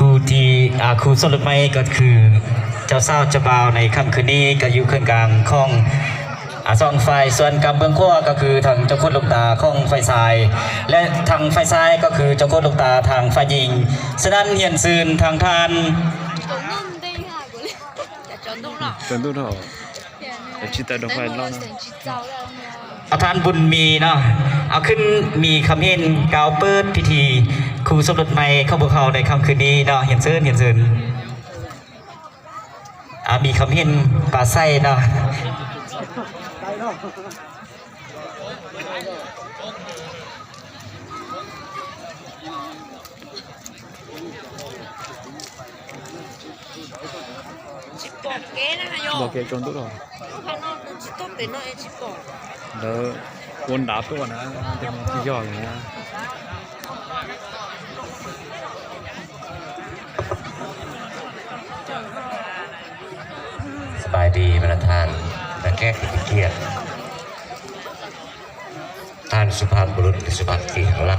รูที่ครูสรุปไม่ก็คือเจ้าสาวเจ้าบ่าวในค่ำคืนนี้ก็อยู่เครื่องกลางของสองไฟส่วนกำเบื้องขั้วก็คือทางเจ้าโคตรลูกตาของไฟซ้ายและทางไฟซ้ายก็คือเจ้าโคตรลูกตาทางไฟยิงฉะนั้นเหียนซืนทางท่าน转多少？记得的话，让เอาท่านบุญมีเนาะเอาขึ้นมีคำเห็นกาวเปิดพิธีครูสมรสใหม่เข้าบุเขาในค่ำคืนนี้เนาะเหียนซืนมีคำเห็นปลาไส้เนาะบอกเกจนตัวหรอแล้ววนดาบตัวนะจะมีที่ย่ออย่างเงี้ยสบายดีบรรทานและแก้เกียรติท่านสุภาพบุรุษสุภาพสตรีของเรา